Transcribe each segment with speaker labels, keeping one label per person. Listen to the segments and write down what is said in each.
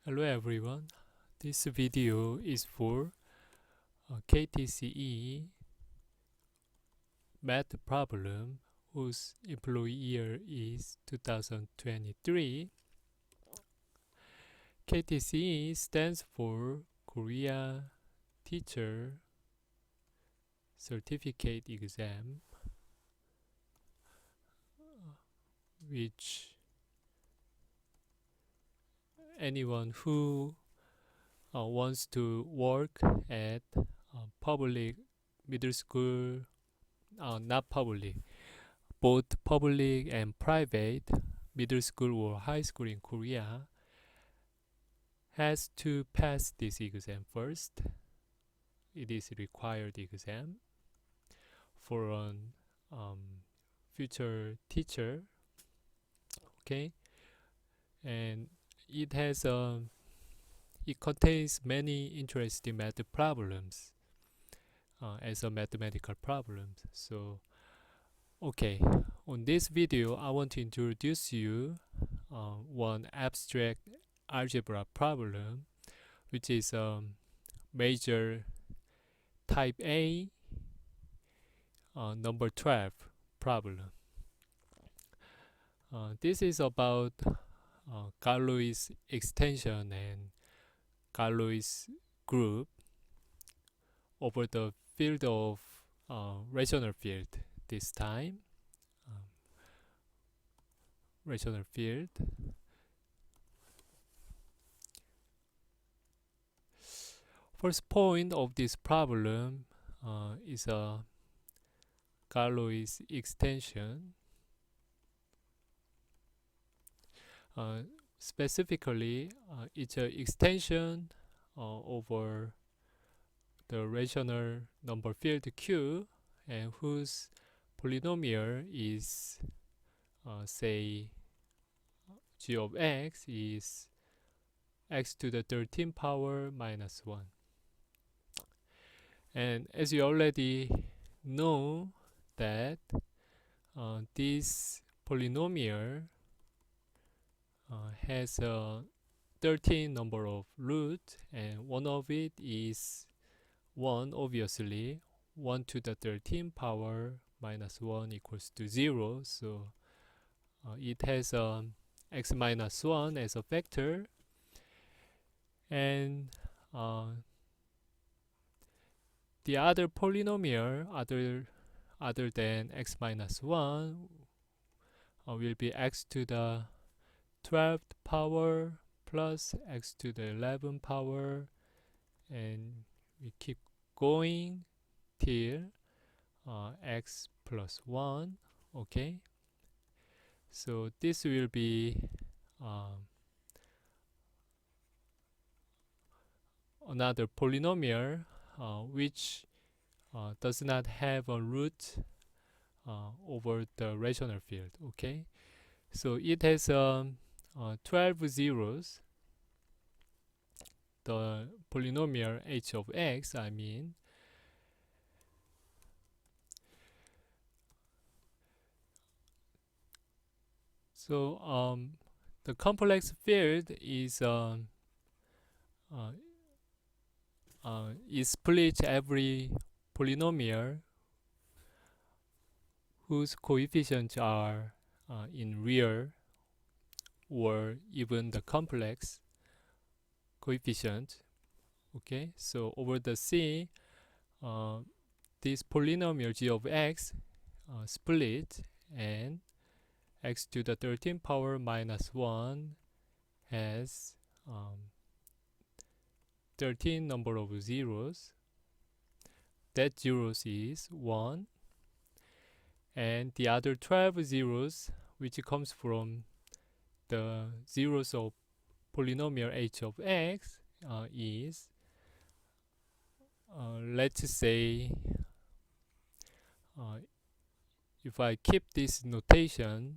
Speaker 1: Hello everyone, this video is for KTCE math problem whose employee year is 2023. KTCE stands for Korea Teacher Certificate Exam, which anyone who wants to work at public middle school, not public, both public and private middle school or high school in Korea has to pass this exam first. It is required exam for an future teacher. Okay, and it has it contains many interesting math problems as a mathematical problems. So okay, on this video I want to introduce you one abstract algebra problem, which is major type A number 12 problem. This is about Galois extension and Galois group over the field of rational field. This time rational field. First point of this problem is a Galois extension. Specifically, it's an extension over the rational number field Q, and whose polynomial is say g of x is x to the 13th power minus 1. And as you already know that this polynomial has a 13 number of roots, and one of it is 1, obviously. 1 to the 13th power minus 1 equals to 0. So it has x minus 1 as a factor, and the other polynomial other than x minus 1 will be x to the 12th power plus x to the 11th power, and we keep going till x plus 1. Okay, so this will be another polynomial which does not have a root over the rational field. Okay, so it has 12 zeros. The polynomial h of x, I mean. So the complex field is split every polynomial whose coefficients are in real or even the complex coefficient. Okay, so over the C, this polynomial g of x split, and x to the 13th power minus 1 has 13 number of zeros. That zeros is 1, and the other 12 zeros, which comes from the zeros of polynomial h of x, is let's say if I keep this notation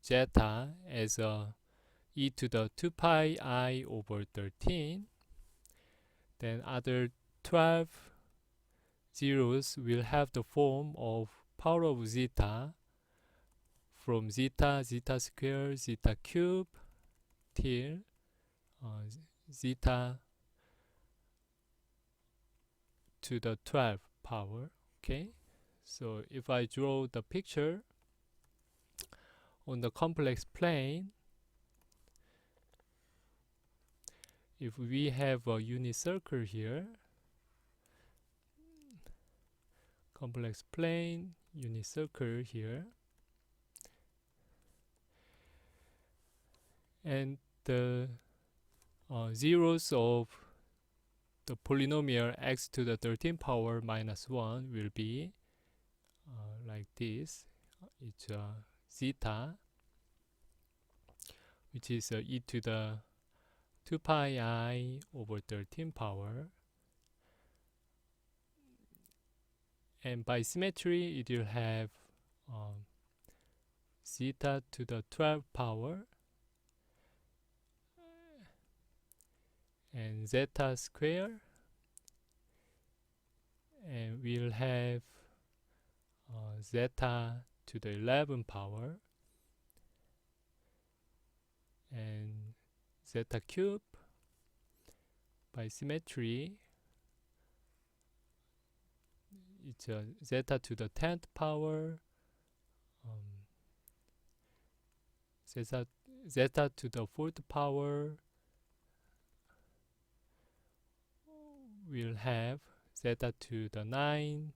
Speaker 1: zeta as e to the 2 pi I over 13, then other 12 zeros will have the form of power of zeta from zeta, zeta square, zeta cube till zeta to the 12 power. Okay, so if I draw the picture on the complex plane, if we have a unit circle here, complex plane, unit circle here, and the zeros of the polynomial x to the 13 power minus 1 will be like this. It's zeta, which is e to the 2 pi I over 13 power, and by symmetry it will have zeta to the 12 power and zeta square, and we'll have zeta to the 11 power and zeta cube. By symmetry it's zeta to the 10th power, zeta to the 4th power. We'll have zeta to the 9,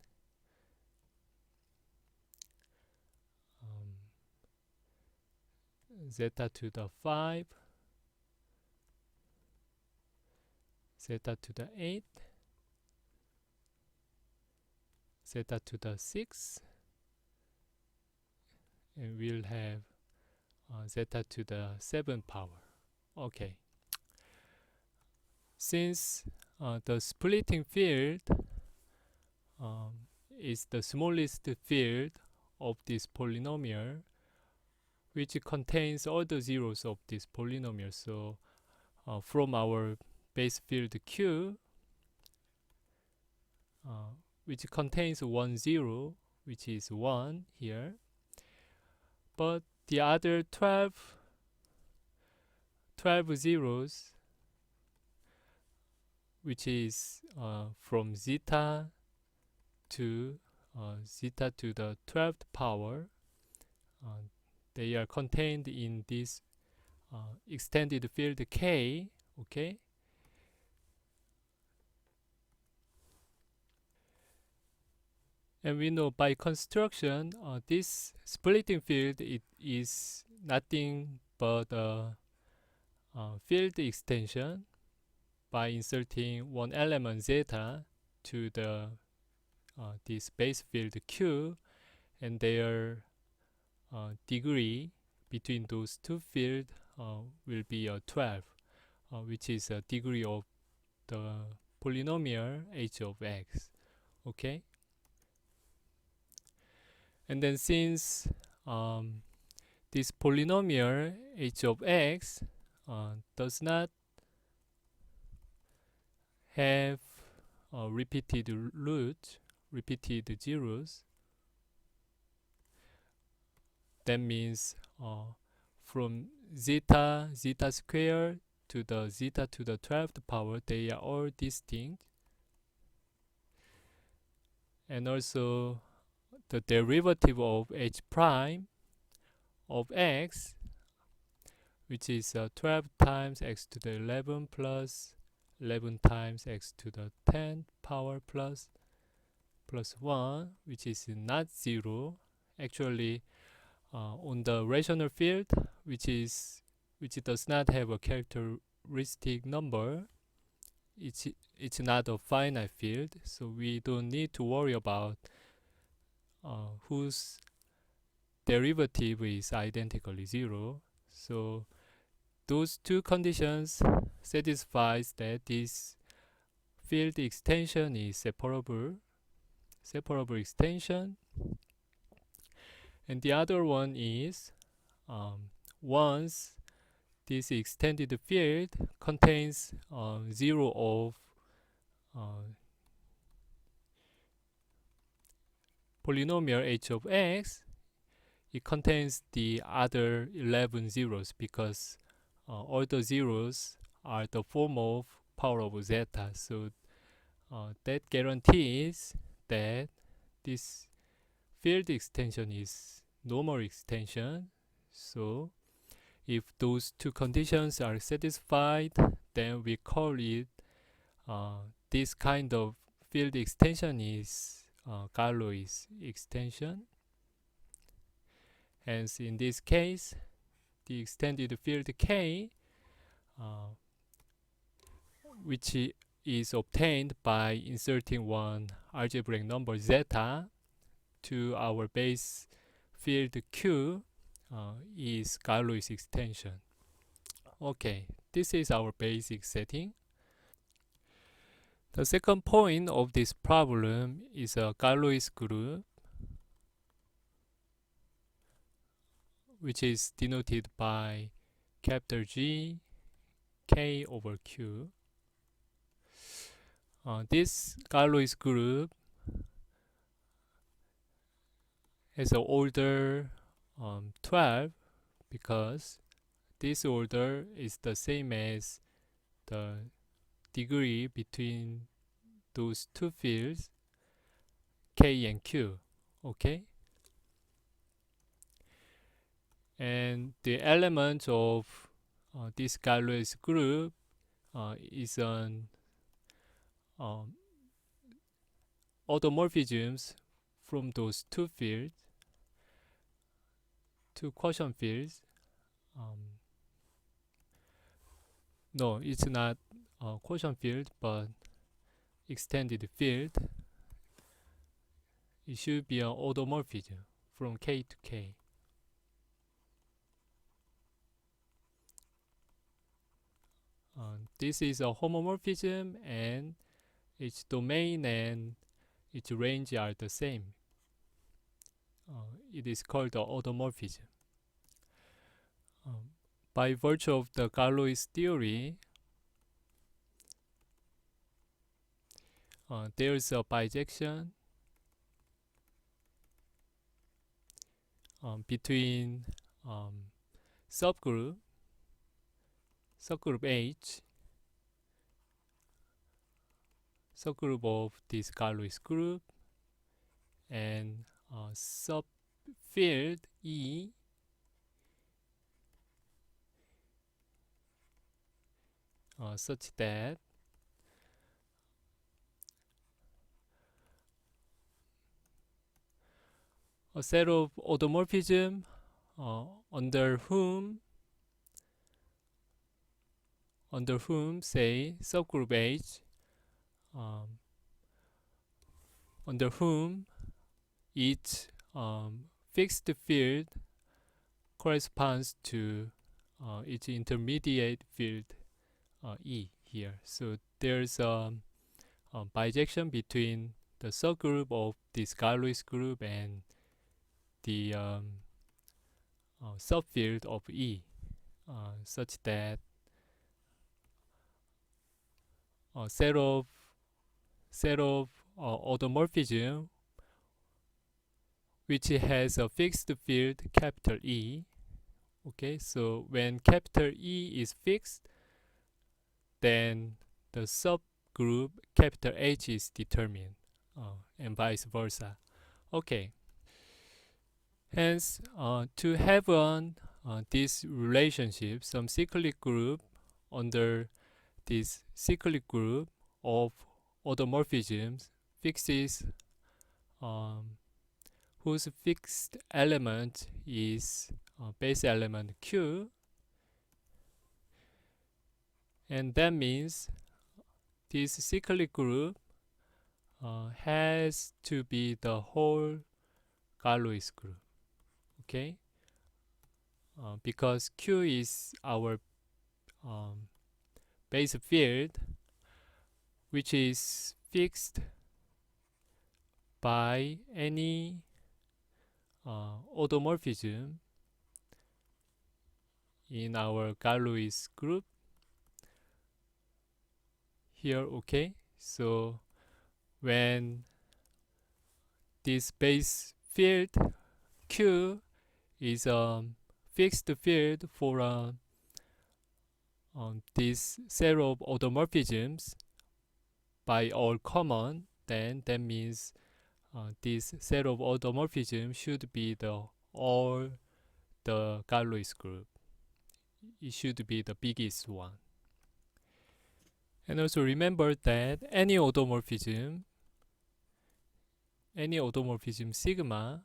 Speaker 1: zeta to the 5, zeta to the 8, zeta to the 6, and we'll have zeta to the 7th power. Okay. Since the splitting field is the smallest field of this polynomial, which contains all the zeros of this polynomial, so from our base field Q, which contains 1 0, which is 1 here, but the other 12 zeros, which is from zeta to the 12th power, they are contained in this extended field K. Okay, and we know by construction this splitting field, it is nothing but a field extension by inserting one element zeta to the this base field Q, and their degree between those two fields will be 12, which is a degree of the polynomial h of x. Okay, and then since this polynomial h of x does not have repeated root, repeated zeros, that means from zeta square to the zeta to the 12th power, they are all distinct, and also the derivative of h prime of x, which is 12 times x to the 11 plus 11 times x to the 10th power plus 1, which is not 0. Actually, on the rational field, which does not have a characteristic number, it's not a finite field, so we don't need to worry about whose derivative is identically 0. So those two conditions satisfies that this field extension is separable extension. And the other one is once this extended field contains 0 of polynomial h of x, it contains the other 11 zeros, because all the zeros are the form of power of zeta. So that guarantees that this field extension is normal extension. So if those two conditions are satisfied, then we call it this kind of field extension is Galois extension. Hence, in this case, the extended field K, which is obtained by inserting one algebraic number zeta to our base field Q, is Galois extension. Okay, this is our basic setting. The second point of this problem is a Galois group, which is denoted by capital G K over Q. This Galois group has an order 12 because this order is the same as the degree between those two fields K and Q. Okay, and the element of this Galois group is an automorphisms from those two fields, two quotient fields. No, it's not a quotient field, but extended field. It should be an automorphism from K to K. This is a homomorphism, and its domain and its range are the same. It is called the automorphism. By virtue of the Galois theory, there is a bijection between subgroup H, subgroup of this Galois group, and subfield E such that a set of automorphism under whom say subgroup H under whom each fixed field corresponds to its intermediate field E here. So there's a bijection between the subgroup of this Galois group and the subfield of E, such that a set of automorphism which has a fixed field capital E. Okay, so when capital E is fixed, then the subgroup capital H is determined, and vice versa. Okay. Hence, to have this relationship, some cyclic group under this cyclic group of automorphisms fixes whose fixed element is base element Q, and that means this cyclic group has to be the whole Galois group. Okay, because Q is our base field, which is fixed by any automorphism in our Galois group here. Okay, so when this base field Q is a fixed field for a this set of automorphisms by all common, then that means this set of automorphism should be the all the Galois group. It should be the biggest one. And also remember that any automorphism sigma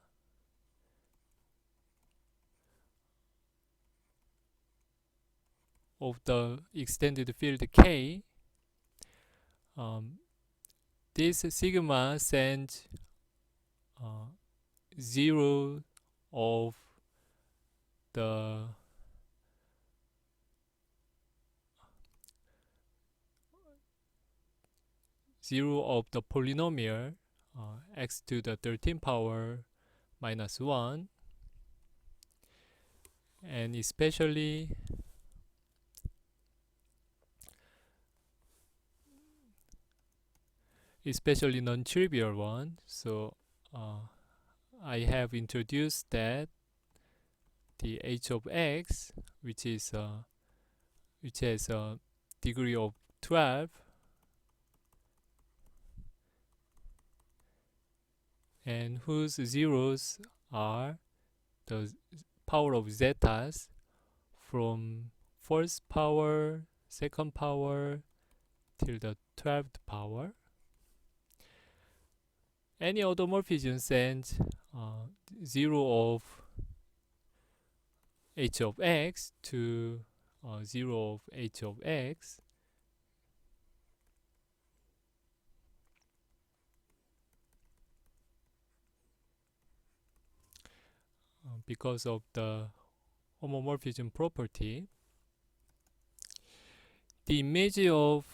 Speaker 1: of the extended field K, this sigma sends 0 of the polynomial x to the 13 power minus 1, and especially non-trivial one. So I have introduced that the h of x, which has a degree of 12, and whose zeros are the power of zetas from first power, second power till the 12th power. Any automorphism sends 0 of h of x to 0 of h of x, because of the homomorphism property. The image of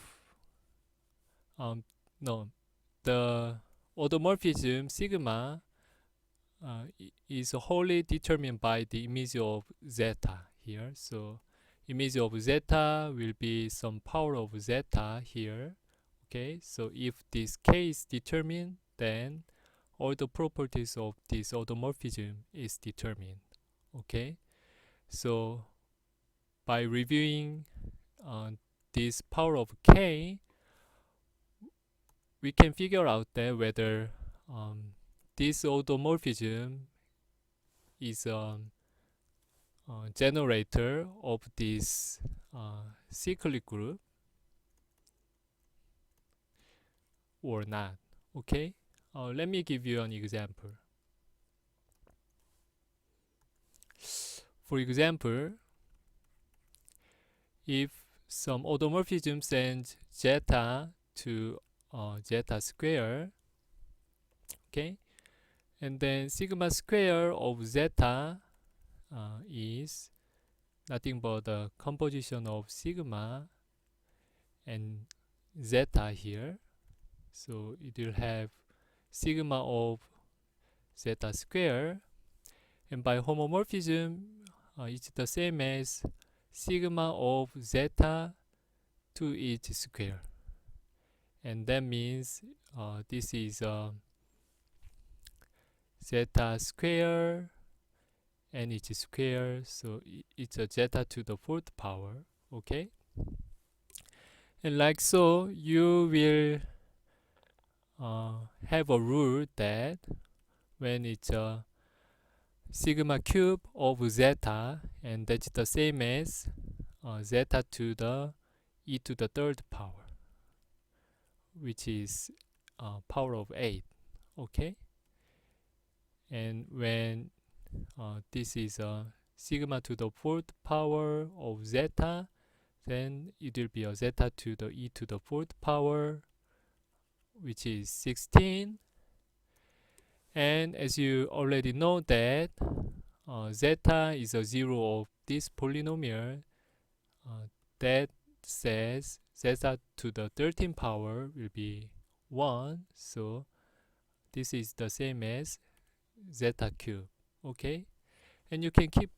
Speaker 1: the automorphism sigma is wholly determined by the image of zeta here. So image of zeta will be some power of zeta here. Okay, so if this K is determined, then all the properties of this automorphism is determined. Okay, so by reviewing this power of K, we can figure out that whether this automorphism is a generator of this cyclic group or not. Okay, let me give you an example. For example, if some automorphism sends zeta to zeta square, okay, and then sigma square of zeta is nothing but the composition of sigma and zeta here. So it will have sigma of zeta square, and by homomorphism it's the same as sigma of zeta to each square, and that means this is zeta square and each square, so it's a zeta to the 4th power. Okay, and like so you will have a rule that when it's a sigma cube of zeta, and that's the same as zeta to the e to the 3rd power, which is power of 8. Okay, and when this is a sigma to the 4th power of zeta, then it will be a zeta to the e to the 4th power, which is 16. And as you already know that zeta is a 0 of this polynomial, that says zeta to the 13th power will be 1. So this is the same as zeta cube. Okay, and you can keep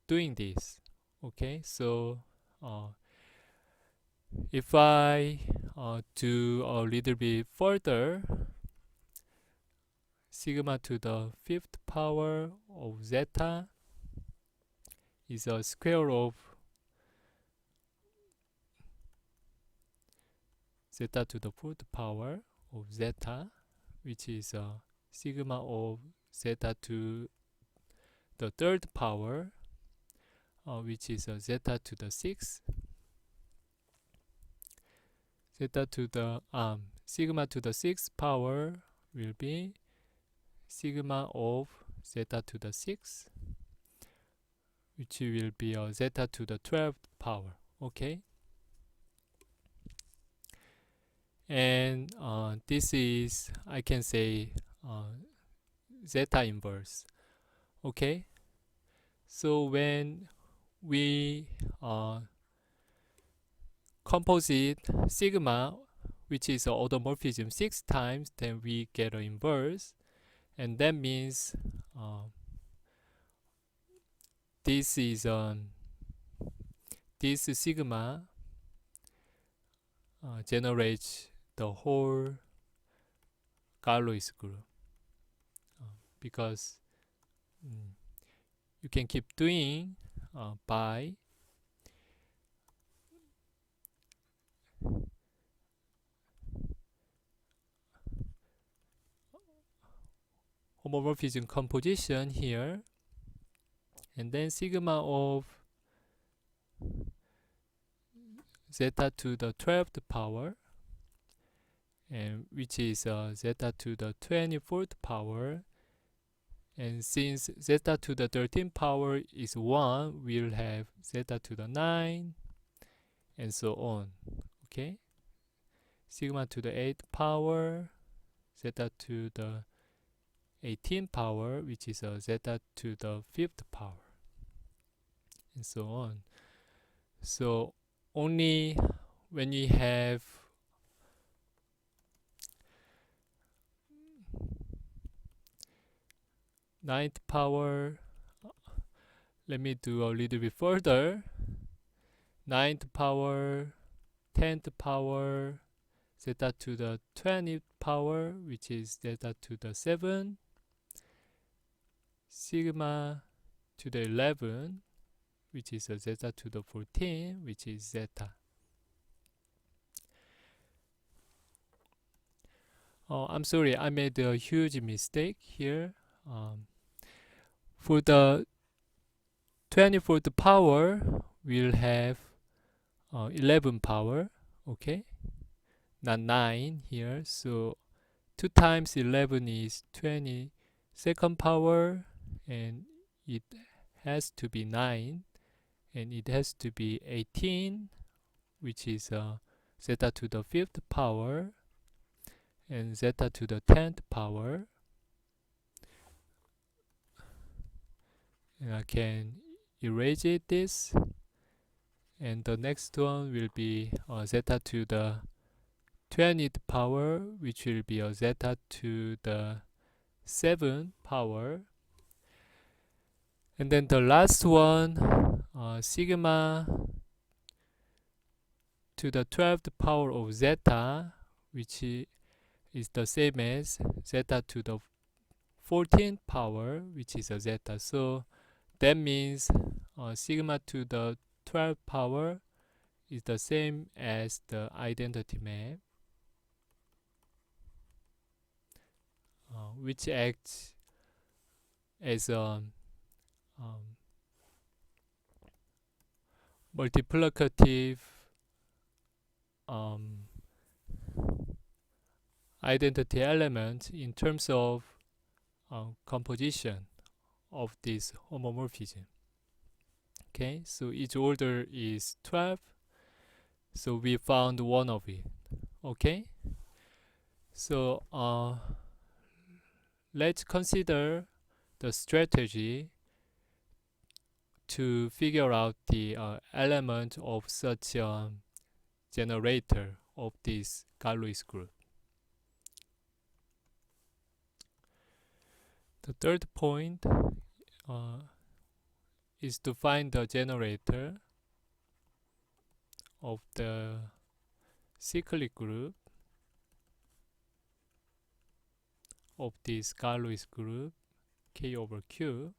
Speaker 1: doing this. Okay, so if I do a little bit further, sigma to the 5th power of zeta is a square of zeta to the fourth power of zeta, which is sigma of zeta to the third power, which is zeta to the sixth. Zeta to the sigma to the sixth power will be sigma of zeta to the sixth, which will be zeta to the 12th power. Okay, and this is, I can say, zeta inverse. Okay, so when we composite sigma, which is automorphism 6 times, then we get an inverse, and that means this is this sigma generates the whole Galois group, because you can keep doing by homomorphism composition here, and then sigma of zeta to the 12th power, and which is zeta to the 24th power, and since zeta to the 13th power is 1, we'll have zeta to the 9 and so on. Okay, sigma to the 8th power, zeta to the 18th power, which is zeta to the 5th power, and so on. So only when you have ninth power, let me do a little bit further. Ninth power, 10th power, zeta to the 20th power, which is zeta to the 7, sigma to the 11, which is a zeta to the 14, which is zeta. I'm sorry, I made a huge mistake here. For the 24th power, we'll have 11 power, okay? Not 9 here, so 2 times 11 is 22nd power, and it has to be 9, and it has to be 18, which is zeta to the 5th power, and zeta to the 10th power. And I can erase this, and the next one will be zeta to the 20th power, which will be zeta to the 7th power. And then the last one, sigma to the 12th power of zeta, which is the same as zeta to the 14th power, which is a zeta. So that means sigma to the 12th power is the same as the identity map, which acts as a multiplicative identity element in terms of composition of this homomorphism. Okay, so each order is 12, so we found one of it. Okay, so let's consider the strategy to figure out the element of such a generator of this Galois group. The third point is to find the generator of the cyclic group of this Galois group K over Q.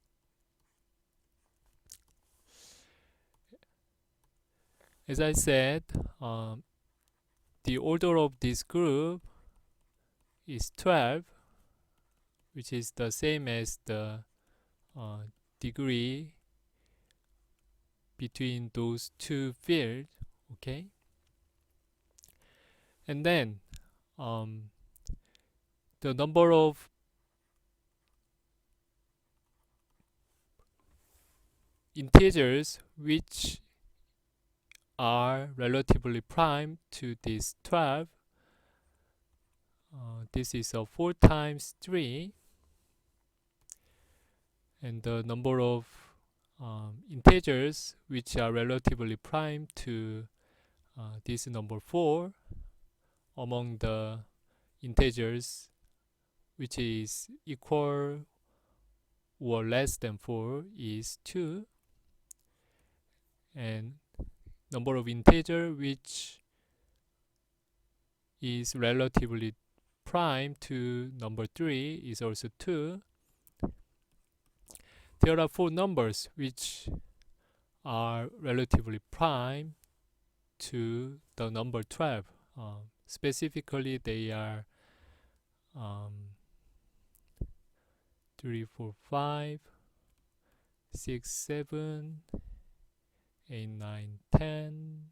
Speaker 1: As I said, the order of this group is 12, which is the same as the degree between those two fields. Okay, and then the number of integers which are relatively prime to this 12, this is 4 times 3, and the number of integers which are relatively prime to this number 4 among the integers which is equal or less than 4 is 2, and number of integer which is relatively prime to number 3 is also 2. There are 4 numbers which are relatively prime to the number 12. Specifically, they are 3, 4, 5, 6, 7, 8, 9, 10,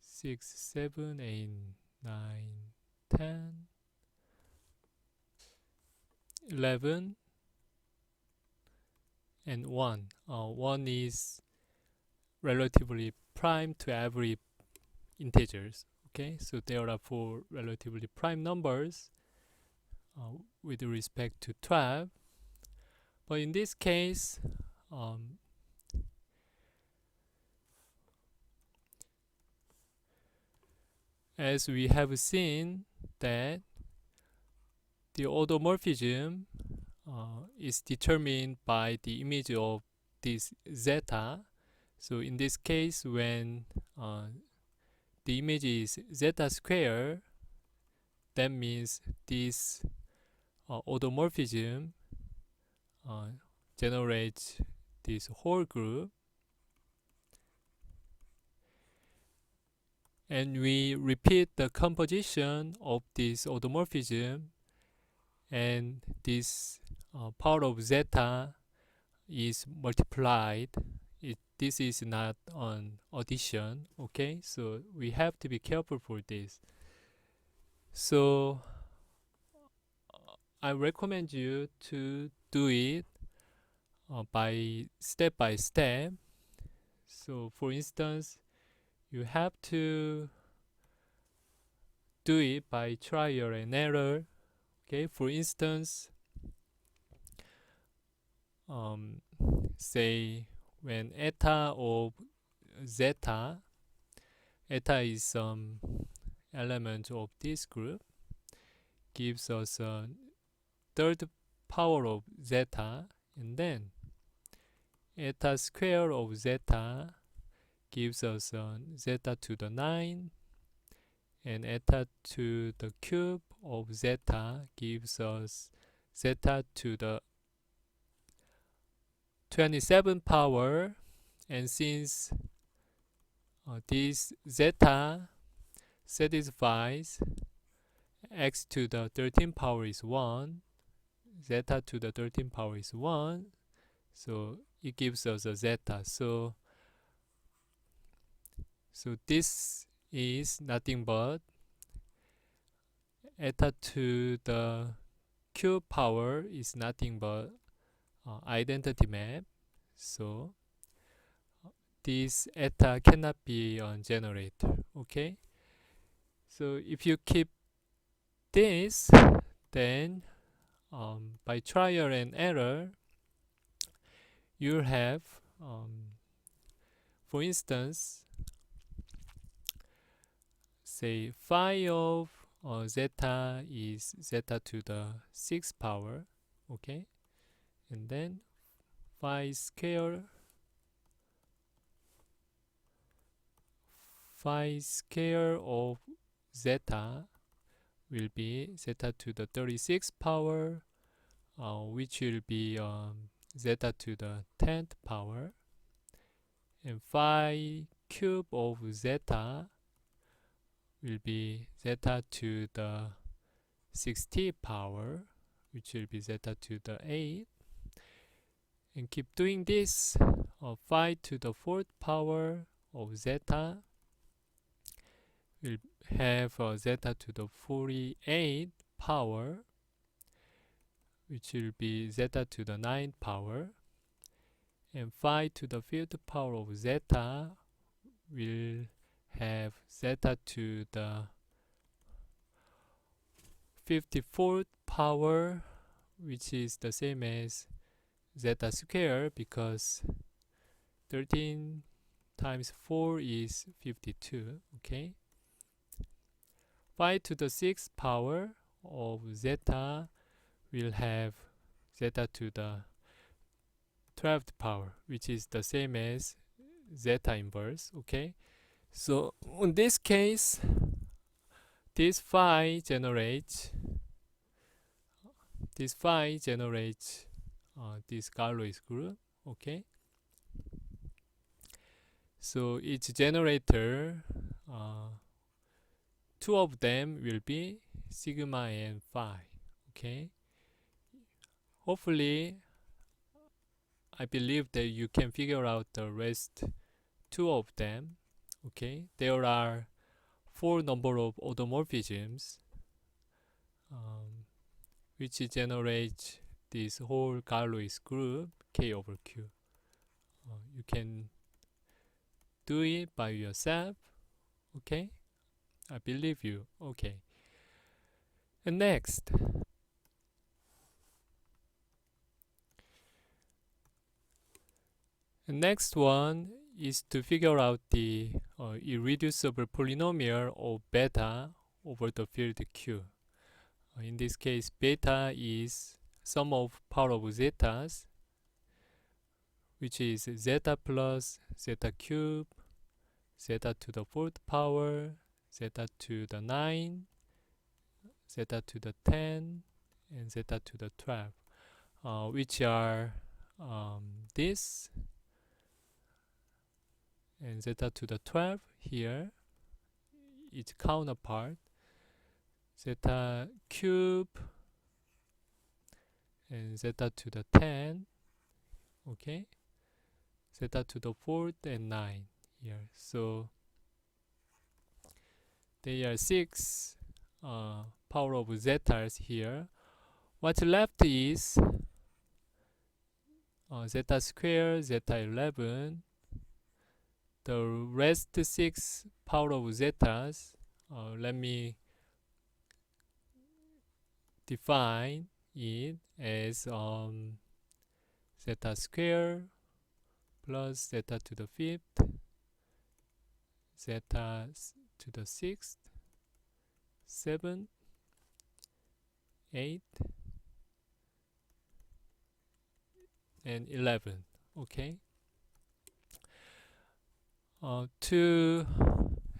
Speaker 1: 6, 7, 8, 9, 10, 11, and 1. 1 is relatively prime to every integers. Okay, so there are 4 relatively prime numbers with respect to 12. But in this case, as we have seen that the automorphism is determined by the image of this zeta. So in this case, when the image is zeta square, that means this automorphism generates this whole group, and we repeat the composition of this automorphism, and this power of zeta is multiplied. This is not an addition. Okay, so we have to be careful for this. So I recommend you to do it by step. So for instance, you have to do it by trial and error. Okay, for instance, say when eta of zeta, eta is some element of this group, gives us a third power of zeta, and then eta square of zeta gives us zeta to the 9, and eta to the cube of zeta gives us zeta to the 27 power. And since this zeta satisfies x to the 13 power is 1, zeta to the 13 power is 1, so it gives us a zeta. So this is nothing but eta to the cube power is nothing but identity map. So this eta cannot be a generator. Okay, so if you keep this, then by trial and error, you have for instance, say phi of zeta is zeta to the 6 power. Okay, and then phi square of zeta will be zeta to the 36 power, which will be zeta to the 10th power. and phi cube of zeta will be zeta to the 60 power, which will be zeta to the 8, and keep doing this. Phi to the 4th power of zeta will have zeta to the 48 power, which will be zeta to the 9th power, and phi to the 5th power of zeta will have zeta to the 54th power, which is the same as zeta square, because 13 times 4 is 52. Okay, phi to the 6th power of zeta will have zeta to the 12th power, which is the same as zeta inverse. Okay, so in this case, this phi generates this Galois group. Okay, so each generator, two of them will be sigma and phi. Okay, hopefully I believe that you can figure out the rest two of them. Okay, there are 4 number of automorphisms which generate this whole Galois group K over Q. You can do it by yourself. Okay, I believe you. Okay, and next, one is to figure out the irreducible polynomial of beta over the field Q. In this case, beta is sum of power of zetas, which is zeta plus zeta cube, zeta to the 4th power, zeta to the 9, zeta to the 10, and zeta to the 12, which are this, and zeta to the 12 here, its counterpart, zeta cube, and zeta to the 10, okay, zeta to the 4th and 9 here. So there are 6 power of zetas here. What's left is zeta square, zeta 11. The rest 6 power of zetas, let me define it as zeta square plus zeta to the 5th, zeta to the 6th, 7, 8, and 11. Okay. To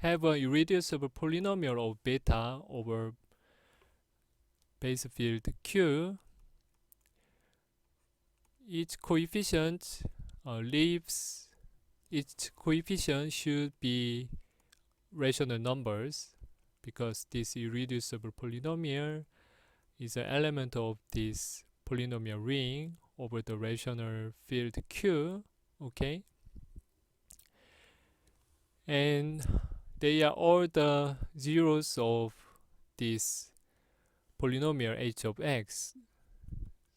Speaker 1: have a irreducible polynomial of beta over base field Q, each coefficient should be rational numbers, because this irreducible polynomial is an element of this polynomial ring over the rational field Q. Okay, and they are all the zeros of this polynomial h of x.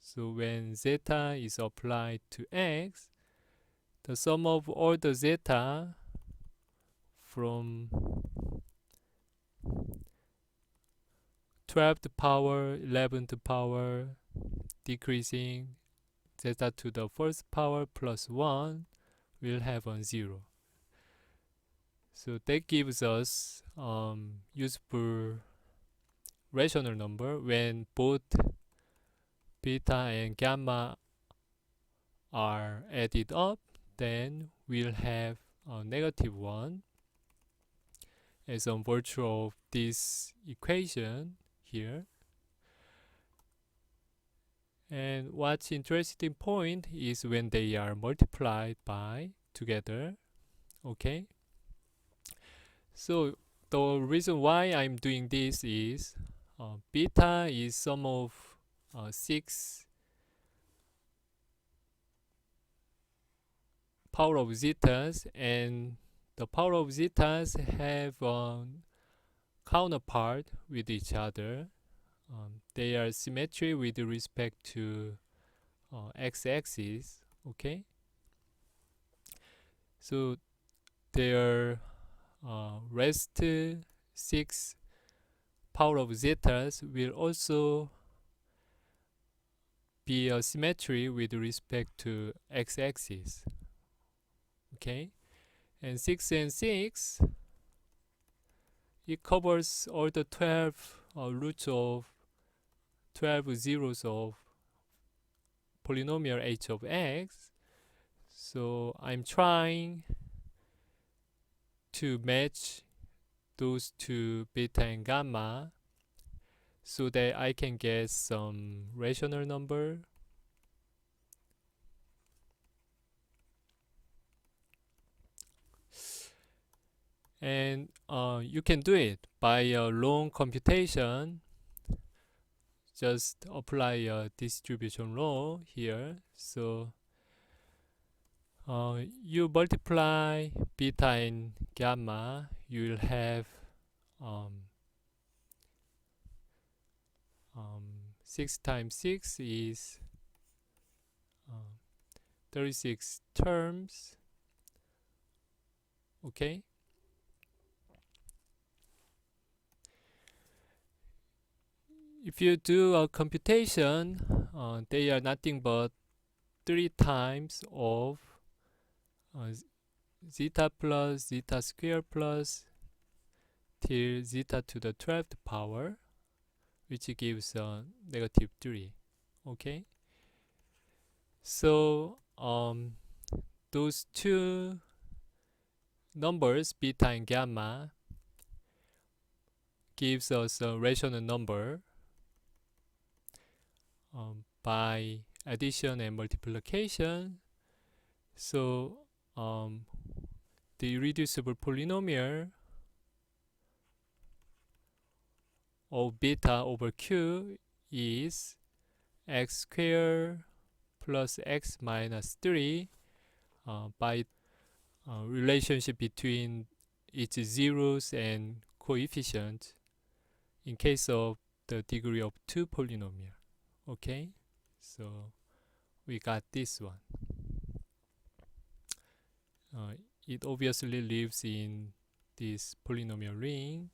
Speaker 1: So when zeta is applied to x, the sum of all the zeta from 12th power, 11th power, decreasing zeta to the 1st power plus 1 will have a 0. So that gives us useful rational number when both beta and gamma are added up. Then we'll have a negative 1 as a virtue of this equation here. And what's interesting point is when they are multiplied by together, Okay, so the reason why I'm doing this is beta is sum of 6 power of zetas, and the power of zetas have counterpart with each other. They are symmetry with respect to x-axis. Okay, so their rest 6 power of zetas will also be a symmetry with respect to x-axis. Okay, and 6 and 6, it covers all the 12 roots of 12 zeros of polynomial h of x. So I'm trying to match those two beta and gamma so that I can get some rational number. And you can do it by a long computation. Just apply a distribution law here. So you multiply beta and gamma, you will have 6 times 6 is 36 terms. Okay, if you do a computation, they are nothing but 3 times of zeta plus zeta square plus till zeta to the 12th power, which gives negative 3. Okay, so those two numbers, beta and gamma, gives us a rational number by addition and multiplication. So the irreducible polynomial of beta over q is x squared plus x minus 3 by relationship between its zeros and coefficients in case of the degree of 2 polynomial. Okay, so we got this one. It obviously lives in this polynomial ring.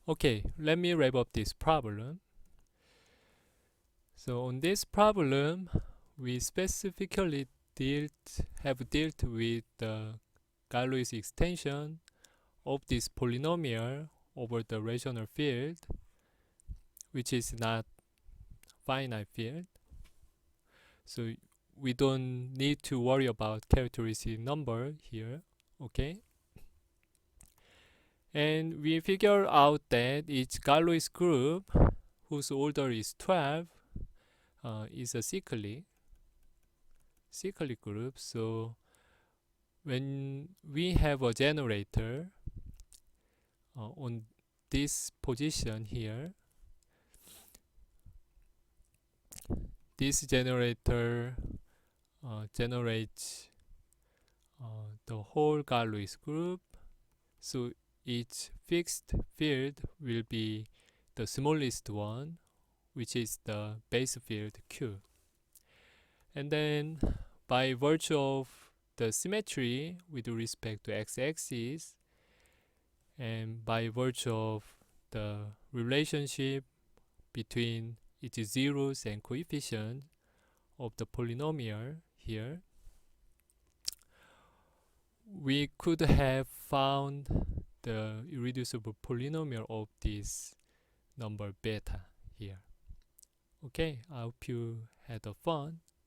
Speaker 1: Okay, let me wrap up this problem. So on this problem, we specifically have dealt with the Galois extension of this polynomial over the rational field, which is not finite field. So we don't need to worry about characteristic number here. Okay, and we figure out that each Galois group whose order is 12 is a cyclic group. So when we have a generator on this position here, this generator generates the whole Galois group. So each fixed field will be the smallest one, which is the base field Q. And then by virtue of the symmetry with respect to x-axis, and by virtue of the relationship between its zeros and coefficient of the polynomial here, we could have found the irreducible polynomial of this number beta here. Okay, I hope you had fun.